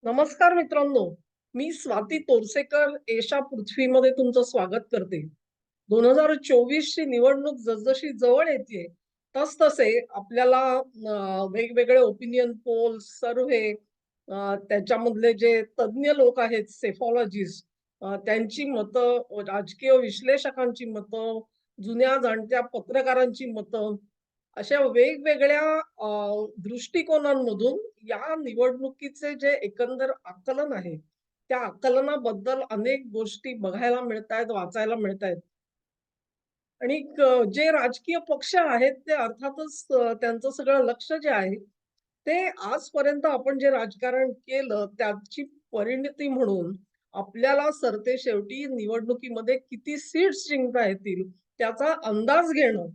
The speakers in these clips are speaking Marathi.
नमस्कार मित्रांनो. मी स्वाती तोरसेकर एशा पृथ्वीमध्ये तुमचं स्वागत करते. 2024 ची निवडणूक जसजशी जवळ येते, तसतसे आपल्याला वेगवेगळे ओपिनियन पोल्स, सर्व्हे, त्याच्यामधले जे तज्ञ लोक आहेत, सेफॉलॉजिस्ट, त्यांची मतं, राजकीय विश्लेषकांची मतं, जुन्या जाणत्या पत्रकारांची मतं, अशा वेगवेगळ्या दृष्टिकोनांमधून या निवडणुकीचे जे एकंदर आकलन आहे, त्या आकलनाबद्दल अनेक गोष्टी बघायला मिळतायत, वाचायला मिळतायत. आणि जे राजकीय पक्ष आहेत ते अर्थातच त्यांचं सगळं लक्ष जे आहे, ते आजपर्यंत आपण जे राजकारण केलं त्याची परिणती म्हणून आपल्याला सरतेशेवटी निवडणुकीमध्ये किती सीट्स जिंकता येतील त्याचा अंदाज घेणं,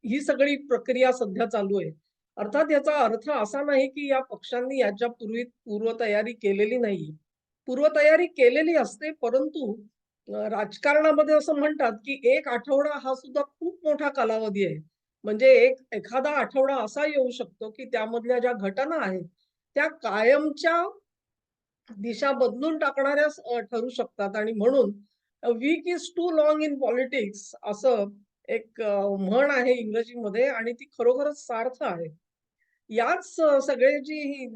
ही सगळी प्रक्रिया सध्या चालू आहे. अर्थात याचा अर्थ असा नाही की या पक्षांनी याच्यापूर्वी पूर्वतयारी केलेली नाहीये. पूर्वतयारी केलेली असते, परंतु राजकारणामध्ये असं म्हणतात, की 1 आठवडा हा सुद्धा खूप मोठा कालावधी आहे. म्हणजे एखादा आठवडा असा येऊ शकतो, की त्यामधल्या ज्या घटना आहेत, त्या कायमच्या दिशा बदलून टाकणाऱ्या ठरू शकतात आणि म्हणून week is too long in politics असं एक म्हण आहे इंग्रजीमध्ये आणि ती खरोखरच सार्थ आहे. याच सगळे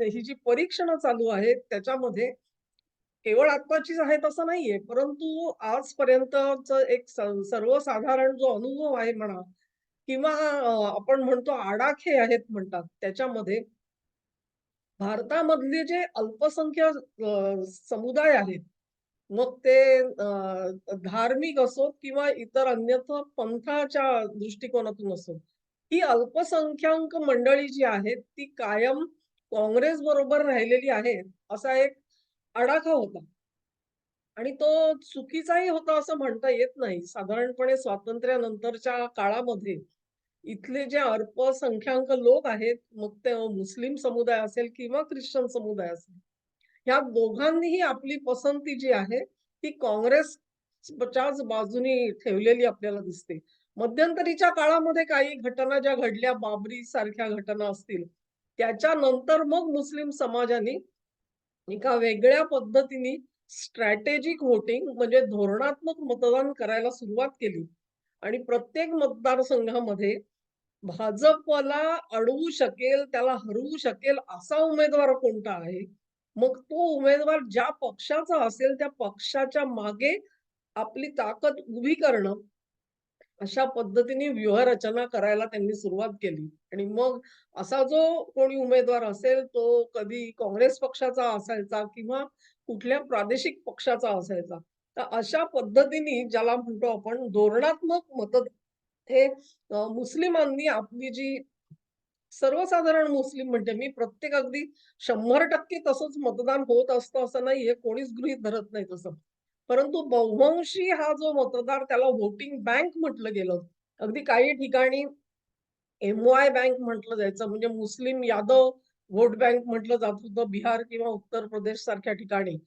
ही जी परीक्षणं चालू आहेत त्याच्यामध्ये केवळ आत्ताचीच आहेत असं नाहीये, परंतु आजपर्यंतचं एक सर्वसाधारण जो अनुभव आहे म्हणा किंवा आपण म्हणतो आडाखे आहेत म्हणतात, त्याच्यामध्ये भारतामधले जे समुदाय आहेत, मग ते धार्मिक असोत किंवा इतर अन्यथा पंथाच्या दृष्टिकोनातून असो, ही अल्पसंख्याक मंडळी जी आहेत, ती कायम काँग्रेस बरोबर राहिलेली आहेत, असा एक आडाखा होता. आणि तो चुकीचाही होता असं म्हणता येत नाही. साधारणपणे स्वातंत्र्यानंतरच्या काळामध्ये इथले जे अल्पसंख्याक लोक आहेत, मग ते मुस्लिम समुदाय असेल किंवा ख्रिश्चन समुदाय असेल, ह्या दोघांनीही आपली पसंती जी आहे, ती काँग्रेसच्याच बाजूनी ठेवलेली आपल्याला दिसते. मध्यंतरीच्या काळामध्ये काही घटना ज्या घडल्या, बाबरी सारख्या घटना असतील, त्याच्यानंतर मग मुस्लिम समाजाने एका वेगळ्या पद्धतीने स्ट्रॅटेजिक व्होटिंग म्हणजे धोरणात्मक मतदान करायला सुरुवात केली आणि प्रत्येक मतदारसंघामध्ये भाजपला अडवू शकेल, त्याला हरवू शकेल असा उमेदवार कोणता आहे, मग तो उमेदवार ज्या पक्षाचा असेल त्या पक्षाच्या मागे आपली ताकद उभी करणं, अशा पद्धतीने व्यूहरचना करायला त्यांनी सुरुवात केली आणि मग असा जो कोणी उमेदवार असेल, तो कधी काँग्रेस पक्षाचा असायचा किंवा कुठल्या प्रादेशिक पक्षाचा असायचा. तर अशा पद्धतीने ज्याला म्हणतो आपण धोरणात्मक हे मुस्लिमांनी आपली जी सर्वसाधारण मुस्लिम म्हणजे मी प्रत्येक अगदी 100% तसंच मतदान होत असतं असं नाहीये. कोणीच गृहीत धरत नाही तसं. परंतु बहुतांशी हा जो मतदार त्याला व्होटिंग बँक म्हटलं गेलं. अगदी काही ठिकाणी एम-वाय बँक म्हटलं जायचं म्हणजे मुस्लिम यादव व्होट बँक म्हटलं जात होतं बिहार किंवा उत्तर प्रदेश सारख्या ठिकाणी.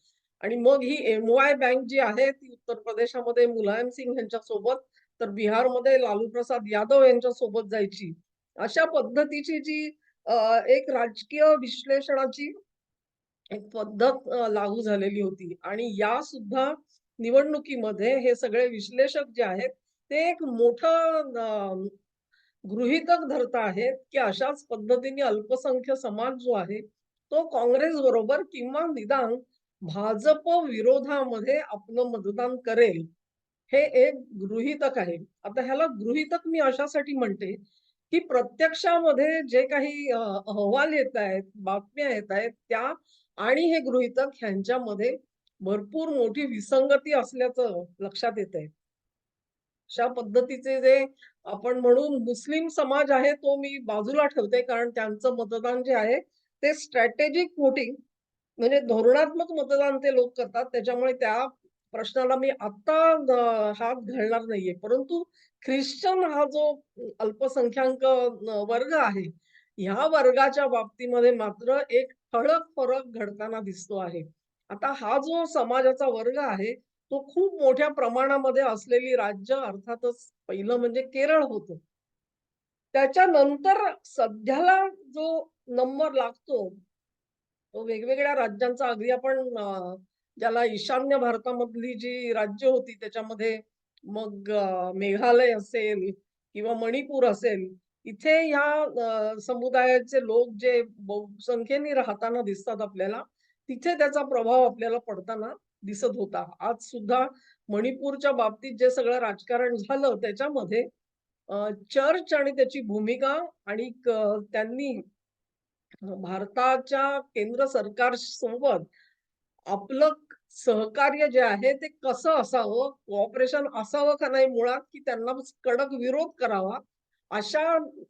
आणि मग ही एम-वाय बँक जी आहे ती उत्तर प्रदेशामध्ये मुलायम सिंग यांच्या सोबत, तर बिहारमध्ये लालू प्रसाद यादव यांच्या सोबत जायची. अशा पद्धतीची जी अ, एक राजकीय विश्लेषणाची एक पद्धत लागू झालेली होती आणि या सुद्धा निवडणुकीमध्ये हे सगळे विश्लेषक जे आहेत, ते एक मोठं गृहीतक धरत आहेत, की अशाच पद्धतीने अल्पसंख्य समाज जो आहे, तो काँग्रेस बरोबर किंवा निदान भाजप विरोधामध्ये आपलं मतदान करेल. हे एक गृहीतक आहे. आता ह्याला गृहीतक मी अशासाठी म्हणते, की प्रत्यक्षामध्ये जे काही अहवाल येतायत, बातम्या येतायत त्या आणि हे गृहीतक ह्यांच्यामध्ये भरपूर मोठी विसंगती असल्याचं लक्षात येतंय. अशा पद्धतीचे जे आपण म्हणू मुस्लिम समाज आहे तो मी बाजूला ठेवते कारण त्यांचं मतदान जे आहे ते स्ट्रॅटेजिक व्होटिंग म्हणजे धोरणात्मक मतदान ते लोक करतात. त्याच्यामुळे त्या प्रश्नाला मी आत्ता हात घालणार नाहीये. परंतु ख्रिश्चन हा जो अल्पसंख्याक वर्ग आहे, ह्या वर्गाच्या बाबतीमध्ये मात्र एक ठळक फरक घडताना दिसतो आहे. आता हा जो समाजाचा वर्ग आहे, तो खूप मोठ्या प्रमाणामध्ये असलेली राज्य अर्थातच पहिलं म्हणजे केरळ होतं. त्याच्यानंतर सध्याला जो नंबर लागतो वेगवेगळ्या राज्यांचा अगदी आपण ज्याला ईशान्य भारतामधली जी राज्य होती त्याच्यामध्ये मग मेघालय असेल किंवा मणिपूर असेल, इथे ह्या समुदायाचे लोक जे बहुसंख्येने राहताना दिसतात आपल्याला, तिथे त्याचा प्रभाव आपल्याला पडताना दिसत होता. आज सुद्धा मणिपूरच्या बाबतीत जे सगळं राजकारण झालं त्याच्यामध्ये चर्च आणि त्याची भूमिका आणि त्यांनी भारताच्या केंद्र सरकारसोबत आपलं सहकार्य जे आहे ते कसं असावं, कोऑपरेशन असावं का नाही मुळात, की त्यांना कडक विरोध करावा, अशा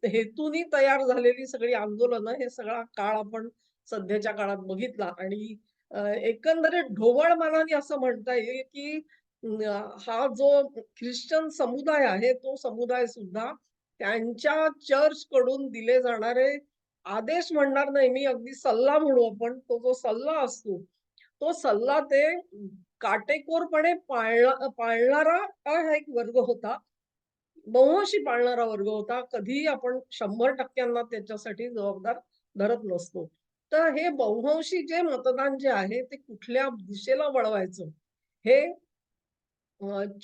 हेतूनी तयार झालेली सगळी आंदोलनं, हे सगळा काळ आपण सध्याच्या काळात बघितला आणि एकंदरीत ढोबळ मानाने असं म्हणता येईल, की हा जो ख्रिश्चन समुदाय आहे, तो समुदाय सुद्धा त्यांच्या चर्चकडून दिले जाणारे आदेश म्हणणार नाही मी, अगदी सल्ला म्हणू आपण. तो जो सल्ला असतो, तो सल्ला ते काटेकोरपणे पाळणारा हा एक वर्ग होता. बहुअंशी पाळणारा वर्ग होता. कधीही आपण 100% त्याच्यासाठी जबाबदार धरत नसतो. तर हे बहुअंशी जे मतदान जे आहे, ते कुठल्या दिशेला वळवायचं, हे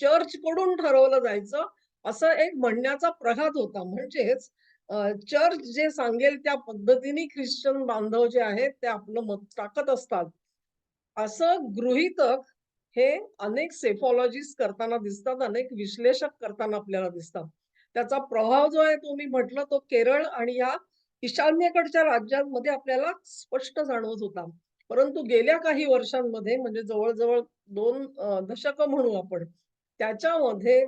चर्चकडून ठरवलं जायचं, असं एक म्हणण्याचा प्रघात होता. म्हणजेच चर्च जे सांगेल त्या पद्धतीने ख्रिश्चन बांधव जे आहेत, ते आपलं मत टाकत असतात. असं गृहीतक हे अनेक सेफॉलॉजिस्ट करताना दिसतात, अनेक विश्लेषक करताना आपल्याला दिसतात. त्याचा प्रभाव जो आहे तो मी म्हटलं तो केरळ आणि या ईशान्येकडच्या राज्यांमध्ये आपल्याला स्पष्ट जाणवत होता. परंतु गेल्या काही वर्षांमध्ये म्हणजे जवळ-जवळ 2 दशकं म्हणू आपण. त्याच्यामध्ये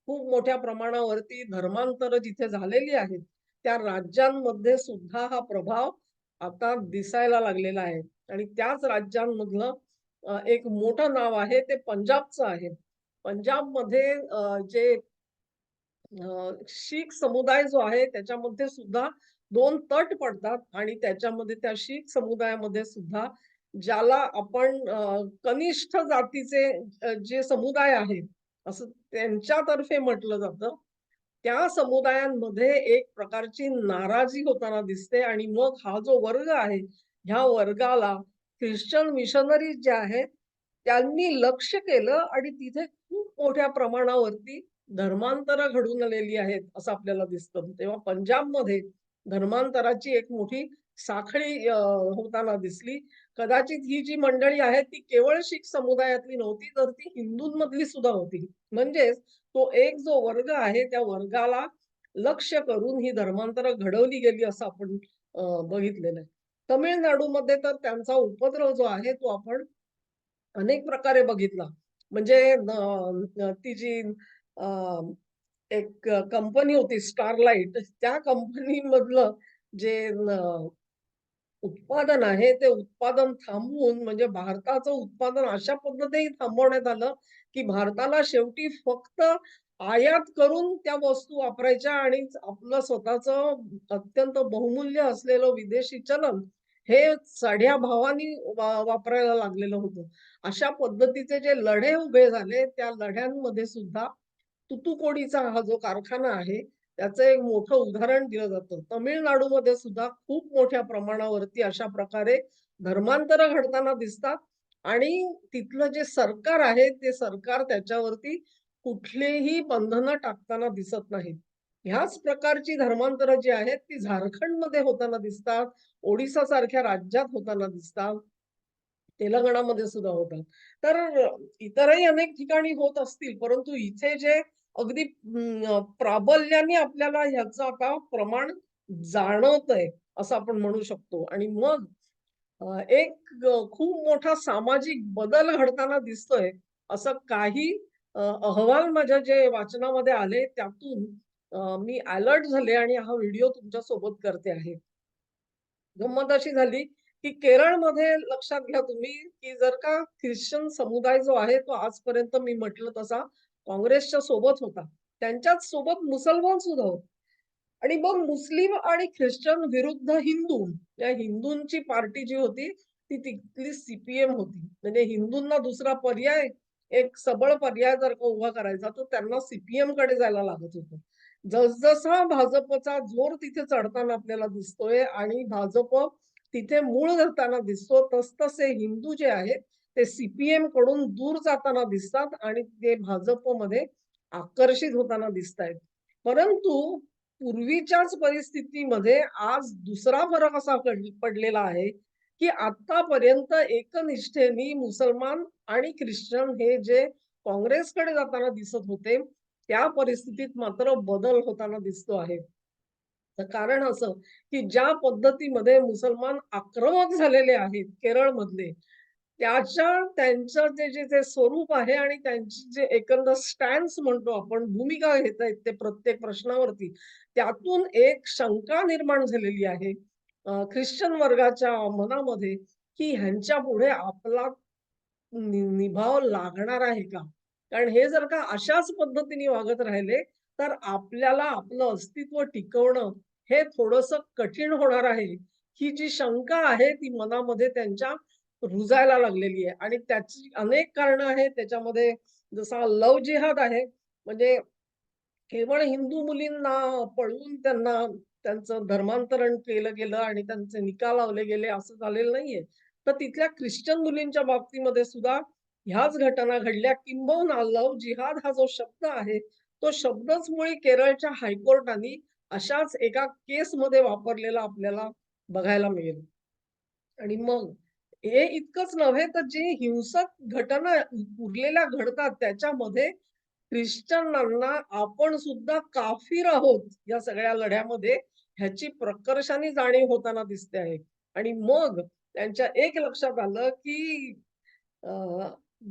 खूप मोठ्या प्रमाणावरती धर्मांतर जिथे झालेली आहेत, त्या राज्यांमध्ये सुद्धा हा प्रभाव आता दिसायला लागलेला आहे. आणि त्याच राज्यांमधलं एक मोठं नाव आहे ते पंजाबचं आहे. पंजाबमध्ये जे शीख समुदाय जो आहे त्याच्यामध्ये सुद्धा 2 तट पडतात आणि त्याच्यामध्ये त्या शीख समुदायामध्ये सुद्धा ज्याला आपण कनिष्ठ जातीचे जे समुदाय आहेत, असं त्यांच्यातर्फे म्हटलं जातं. त्या समुदायांमध्ये एक प्रकारची नाराजी होताना दिसते आणि मग हा जो वर्ग आहे, ह्या वर्गाला ख्रिश्चन मिशनरीज जे आहेत, त्यांनी लक्ष्य केलं आणि तिथे खूप मोठ्या प्रमाणावरती धर्मांतरं घडून आलेली आहेत, असं आपल्याला दिसतं. तेव्हा पंजाबमध्ये धर्मांतराची एक मोठी साखळी होताना दिसली. कदाचित ही जी मंडळी आहेत, ती केवळ शीख समुदायातली नव्हती, तर ती हिंदूंमधली सुद्धा होती. म्हणजेच तो एक जो वर्ग आहे, त्या वर्गाला लक्ष्य करून ही धर्मांतरं घडवली गेली असं आपण बघितलेलं आहे. तमिळनाडूमध्ये तर त्यांचा उपद्रव जो आहे, तो आपण अनेक प्रकारे बघितला. म्हणजे ती जी अ, एक कंपनी होती स्टारलाइट, त्या कंपनीमधलं जे उत्पादन आहे, ते उत्पादन थांबवून म्हणजे भारताचं उत्पादन अशा पद्धतीने थांबवण्यात आलं, की भारताला शेवटी फक्त आयात करून त्या वस्तू वापरायच्या आणि आपलं स्वतःचं अत्यंत बहुमूल्य असलेलं विदेशी चलन हे चढ्या भावाने वापरायला लागलेलं होतं. अशा पद्धतीचे जे लढे उभे झाले, त्या लढ्यांमध्ये सुद्धा तुतुकोडीचा हा जो कारखाना आहे, त्याचं एक मोठं उदाहरण दिलं जातं. तमिळनाडूमध्ये सुद्धा खूप मोठ्या प्रमाणावरती अशा प्रकारे धर्मांतरं घडताना दिसतात आणि तिथलं जे सरकार आहे, ते सरकार त्याच्यावरती कुठलीही बंधनं टाकताना दिसत नाहीत. ह्याच प्रकारची धर्मांतरं जी आहेत, ती झारखंडमध्ये होताना दिसतात, ओडिसासारख्या राज्यात होताना दिसतात. तेलंगणामध्ये सुद्धा होतात. तर इतरही अनेक ठिकाणी होत असतील, परंतु इथे जे अगदी प्राबल्याने आपल्याला ह्याचं आता प्रमाण जाणवतंय, असं आपण म्हणू शकतो. आणि मग एक खूप मोठा सामाजिक बदल घडताना दिसतोय, असं काही अहवाल माझ्या जे वाचनामध्ये आले, त्यातून मी अलर्ट झाले आणि हा व्हिडिओ तुमच्या सोबत करते आहे. गंमत अशी झाली, की केरळमध्ये लक्षात घ्या तुम्ही, की जर का ख्रिश्चन समुदाय जो आहे, तो आजपर्यंत मी म्हटलं तसा काँग्रेसच्या सोबत होता. त्यांच्याच सोबत मुसलमान सुद्धा होते. आणि मग मुस्लिम आणि ख्रिश्चन विरुद्ध हिंदू, या हिंदूंची पार्टी जी होती, ती तिथली सी होती. म्हणजे हिंदूंना दुसरा पर्याय, एक सबळ पर्याय जर का उभा करायचा, तर त्यांना सी कडे जायला लागत होतं. जसजसा भाजपचा जोर तिथे चढताना आपल्याला दिसतोय आणि भाजप तिथे मूळ धरताना दिसतो. तसतसे हिंदू जे आहेत ते सीपीएम कडून दूर जाताना दिसतात आणि ते भाजपमध्ये आकर्षित होताना दिसतायत. परंतु पूर्वीच्याच परिस्थितीमध्ये आज दुसरा फरक असा पडलेला आहे, की आतापर्यंत एकनिष्ठेने मुसलमान आणि ख्रिश्चन हे जे काँग्रेसकडे जाताना दिसत होते, त्या परिस्थितीत मात्र बदल होताना दिसतो आहे. तर कारण असं, की ज्या पद्धतीमध्ये मुसलमान आक्रमक झालेले आहेत केरळमधले, त्यांचं जे स्वरूप आहे आणि त्यांची जे एकंदर स्टॅन्स म्हणतो आपण, भूमिका घेत आहेत ते प्रत्येक प्रश्नावरती, त्यातून एक शंका निर्माण झालेली आहे ख्रिश्चन वर्गाच्या मनामध्ये, की ह्यांच्यापुढे आपला निभाव लागणार आहे का? कारण हे जर का अशाच पद्धतीने वागत राहिले, तर आपल्याला आपलं अस्तित्व टिकवणं हे थोडंसं कठीण होणार आहे. ही जी शंका आहे ती मनामध्ये त्यांच्या रुजायला लागलेली आहे आणि त्याची अनेक कारणं आहेत. त्याच्यामध्ये जसा लव्ह जिहाद आहे. म्हणजे केवळ हिंदू मुलींना पळवून त्यांचं धर्मांतरण केलं गेलं आणि त्यांचे निकाल लावले गेले असं झालेलं नाहीये. तर तिथल्या ख्रिश्चन मुलींच्या बाबतीमध्ये सुद्धा ह्याच घटना घडल्या. किंबहुना लव्ह जिहाद हा जो शब्द आहे, तो शब्दच मुळी केरळच्या हायकोर्टाने अशाच एका केसमध्ये वापरलेला आपल्याला बघायला मिळेल. आणि मग हे इतकंच नव्हे तर जे हिंसक घटना उरलेल्या घडतात त्याच्यामध्ये ख्रिश्चनांना आपण सुद्धा काफीर आहोत या सगळ्या लढ्यामध्ये ह्याची प्रकर्षाने जाणीव होताना दिसते आहे. आणि मग त्यांच्या एक लक्षात आलं, की अ,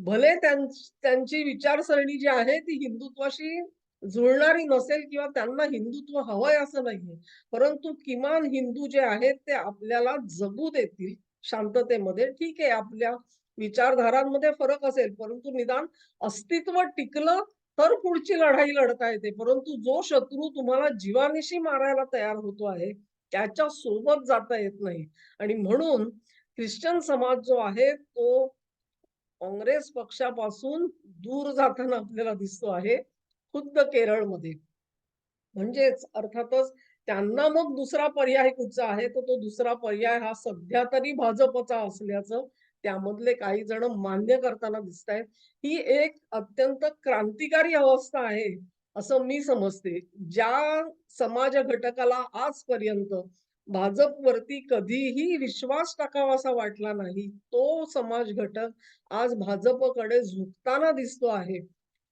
भले त्यांची विचारसरणी जी आहे ती हिंदुत्वाशी जुळणारी नसेल किंवा त्यांना हिंदुत्व हवंय असं नाहीये. परंतु किमान हिंदू जे आहेत ते आपल्याला जगू देतील शांततेमध्ये. ठीक आहे, आपल्या विचारधारांमध्ये फरक असेल, परंतु निदान अस्तित्व टिकलं तर पुढची लढाई लढता येते. परंतु जो शत्रू तुम्हाला जीवानिशी मारायला तयार होतो आहे, त्याच्या सोबत जाता येत नाही. आणि म्हणून ख्रिश्चन समाज जो आहे तो काँग्रेस पक्षापासून दूर जाताना आपल्याला दिसतो आहे, खुद्द केरळमध्ये. म्हणजेच अर्थातच त्यांना मग दुसरा पर्याय कुठचा आहे, तर तो दुसरा पर्याय हा सध्या तरी भाजपचा असल्याचं त्यामधले काही जण मान्य करताना दिसतायत. ही एक अत्यंत क्रांतिकारी अवस्था आहे, असं मी समजते. ज्या समाज घटकाला आजपर्यंत भाजपवरती कधीही विश्वास टाकावासा वाटला नाही, तो समाज घटक आज भाजपकडे झुकताना दिसतो आहे.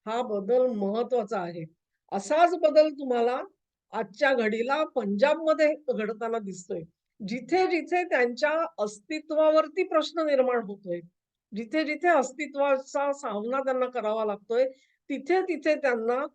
हा बदल महत्वाचा आहे. असाच बदल तुम्हाला आजच्या घडीला पंजाबमध्ये घडताना दिसतोय. जिथे-जिथे त्यांच्या अस्तित्वावरती प्रश्न निर्माण होतोय, जिथे-जिथे अस्तित्वाचा सामना त्यांना करावा लागतोय, तिथे-तिथे त्यांना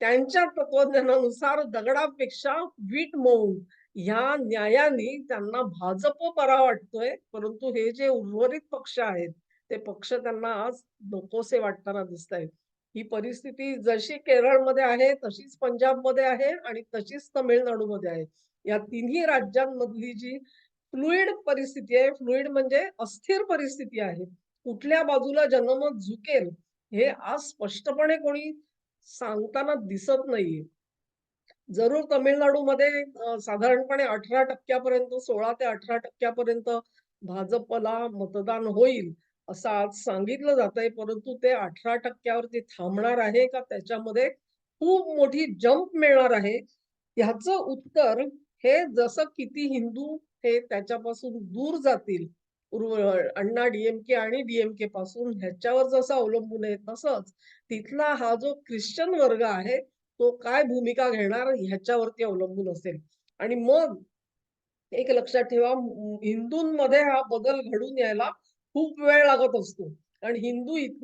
त्यांच्या तत्वज्ञानानुसार दगडापेक्षा वीट मऊ ह्या न्यायाने त्यांना भाजप बरा वाटतोय. परंतु हे जे उर्वरित पक्ष आहेत, ते पक्ष त्यांना आज नकोसे वाटताना दिसतायत. ही परिस्थिती जशी केरळमध्ये आहे, तशीच पंजाबमध्ये आहे आणि तशीच तामिळनाडूमध्ये आहे. या तिन्ही राज्यांमधली जी फ्लुइड परिस्थिती आहे, फ्लुइड म्हणजे अस्थिर परिस्थिती आहे. कुठल्या बाजूला जनमत झुकेल, हे आज स्पष्टपणे कोणी सांगताना दिसत नाहीये. जरूर तामिळनाडूमध्ये साधारणपणे 18% पर्यंत 16 ते 18% पर्यंत भाजपला मतदान होईल, असं आज सांगितलं जातंय. परंतु ते 18% वरती थांबणार आहे का त्याच्यामध्ये खूप मोठी जंप मिळणार आहे. ह्याचं उत्तर हे जसं किती हिंदू हे त्याच्यापासून दूर जातील, अण्णा डी आणि डी पासून ह्याच्यावर जसं अवलंबून आहे, तसंच तिथला हा जो ख्रिश्चन वर्ग आहे, तो काय भूमिका घेणार ह्याच्यावरती अवलंबून असेल. आणि मग एक लक्षात ठेवा हिंदूंमध्ये हा बदल घडून यायला खूप वेळ लागत असतो. कारण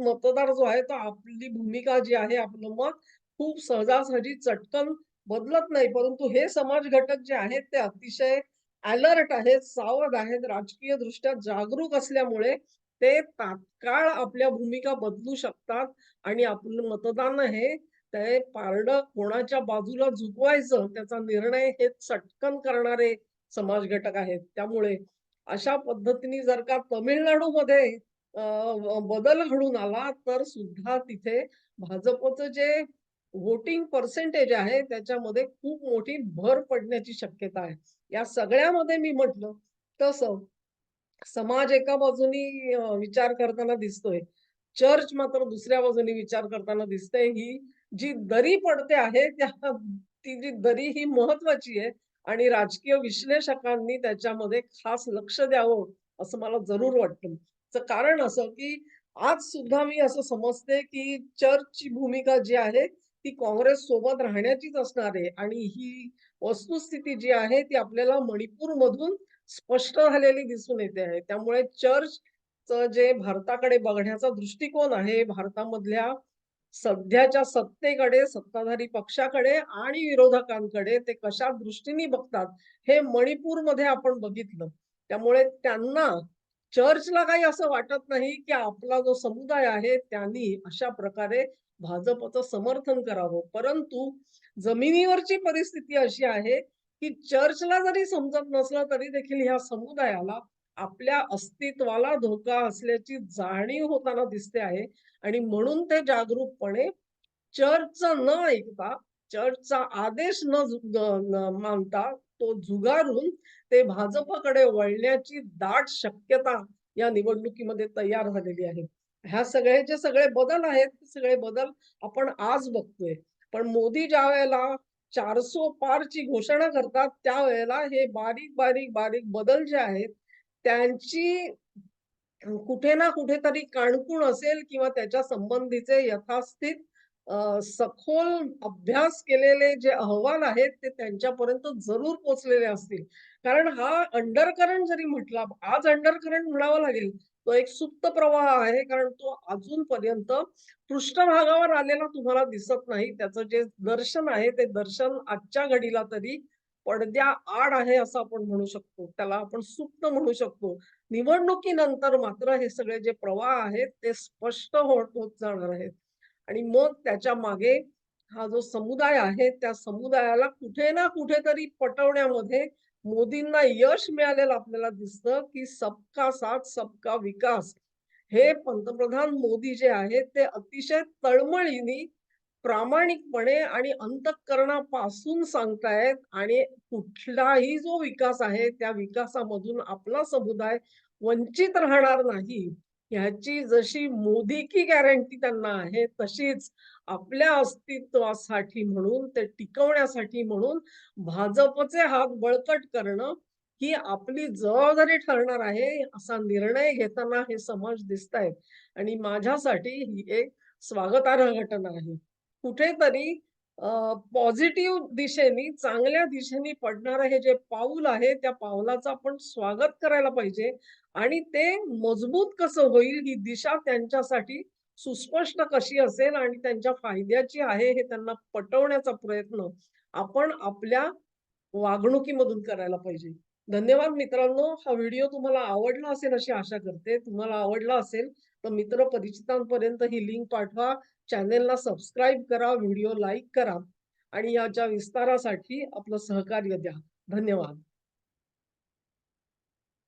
मतदार जो आहे तो आपली भूमिका जी आहे, आपलं मत खूप सहजासहजी चटकन बदलत नाही. परंतु हे समाज घटक जे आहेत ते अतिशय अलर्ट आहेत, सावध आहेत, राजकीयदृष्ट्या जागरूक असल्यामुळे ते तात्काळ आपल्या भूमिका बदलू शकतात आणि आपलं मतदान हे ते पारडं कोणाच्या बाजूला झुकवायचं त्याचा निर्णय हे चटकन करणारे समाज घटक आहेत. त्यामुळे अशा पद्धतीने जर का तामिळनाडूमध्ये बदल घडून आला, तर सुद्धा तिथे भाजपचं जे व्होटिंग पर्सेंटेज आहे, त्याच्यामध्ये खूप मोठी भर पडण्याची शक्यता आहे. या सगळ्यामध्ये मी म्हटलं, तसं समाज एका बाजूनी विचार करताना दिसतोय. चर्च मात्र दुसऱ्या बाजूनी विचार करताना दिसतंय. ही जी दरी पडते आहे ती जी दरी ही महत्वाची आहे आणि राजकीय विश्लेषकांनी त्याच्यामध्ये खास लक्ष द्यावं, असं मला जरूर वाटतं. त्याचं कारण असं, की आज सुद्धा मी असं समजते, की चर्चची भूमिका जी आहे, ती काँग्रेस सोबत राहण्याचीच असणार आहे आणि ही वस्तुस्थिती जी आहे, ती आपल्याला मणिपूरमधून स्पष्ट झालेली दिसून येते आहे. त्यामुळे चर्चचं जे भारताकडे बघण्याचा दृष्टिकोन आहे, भारतामधल्या सध्याच्या सत्तेकडे, सत्ताधारी पक्षाकडे आणि विरोधकांकडे ते कशा दृष्टीने बघतात, हे मणिपूरमध्ये आपण बघितलं. त्यामुळे त्यांना चर्चला काही असं वाटत नाही, की आपला जो समुदाय आहे, त्यांनी अशा प्रकारे भाजपचं समर्थन करावं. परंतु जमिनीवरची परिस्थिती अशी आहे, की चर्चला जरी समजत नसलं, तरी देखील ह्या समुदायाला आपल्या अस्तित्वाला धोका असल्याची जाणीव होताना दिसते आहे आणि म्हणून ते जागरूकपणे चर्चचं न ऐकता, चर्चचा आदेश न मानता तो झुगारून ते भाजपकडे वळण्याची दाट शक्यता या निवडणुकीमध्ये तयार झालेली आहे. ह्या सगळ्याचे सगळे बदल आहेत, ते सगळे बदल आपण आज बघतोय. पण मोदी ज्यावेळेला 400 पारची घोषणा करतात, त्यावेळेला हे बारीक बदल जे आहेत, त्यांची कुठे ना कुठेतरी काणकूण असेल किंवा त्याच्या संबंधीचे यथास्थित सखोल अभ्यास केलेले जे अहवाल आहेत ते त्यांच्यापर्यंत जरूर पोहोचलेले असतील. कारण हा अंडरकरंट जरी म्हटला, आज अंडरकरंट म्हणावा लागेल. तो एक सुप्त प्रवाह आहे कारण तो अजूनपर्यंत पृष्ठभागावर आलेला तुम्हाला दिसत नाही. त्याचं जे दर्शन आहे ते दर्शन आजच्या घडीला तरी पडद्याआड आहे असं आपण म्हणू शकतो. त्याला आपण सुप्त म्हणू शकतो. निवडणुकीनंतर मात्र हे सगळे जे प्रवाह आहेत ते स्पष्ट होत होत जाणार आहेत. आणि मग त्याच्या मागे हा जो समुदाय आहे, त्या समुदायाला कुठे ना कुठेतरी पटवण्यामध्ये मोदींना यश मिळालेलं आपल्याला दिसतं, की सबका साथ सबका विकास हे पंतप्रधान मोदी जे आहेत, ते अतिशय तळमळीने, प्रामाणिकपणे आणि अंतःकरणापासून सांगतायत आणि कुठलाही जो विकास आहे, त्या विकासामधून आपला समुदाय वंचित राहणार नाही. ह्याची जशी मोदीकी गॅरंटी त्यांना आहे, तशीच आपल्या अस्तित्वासाठी म्हणून, ते टिकवण्यासाठी म्हणून भाजपचे हात बळकट करणं ही आपली जबाबदारी ठरणार आहे, असा निर्णय घेताना हे समाज दिसतायत आणि माझ्यासाठी ही एक स्वागतार्ह घटना आहे. कुठेतरी पॉझिटिव्ह दिशेने, चांगल्या दिशेने पडणारं हे जे पाऊल आहे, त्या पावलाचं आपण स्वागत करायला पाहिजे आणि ते मजबूत कसं होईल, ही दिशा त्यांच्यासाठी सुस्पष्ट कशी असेल आणि त्यांच्या फायद्याची आहे, हे त्यांना पटवण्याचा प्रयत्न आपण आपल्या वागणुकीमधून करायला पाहिजे. धन्यवाद मित्रांनो. हा व्हिडिओ तुम्हाला आवडला असेल अशी आशा करते. तुम्हाला आवडला असेल तर मित्र परिचितांपर्यंत ही लिंक पाठवा. चॅनेलला सबस्क्राईब करा, व्हिडिओ लाईक करा आणि याच्या विस्तारासाठी आपलं सहकार्य द्या. धन्यवाद.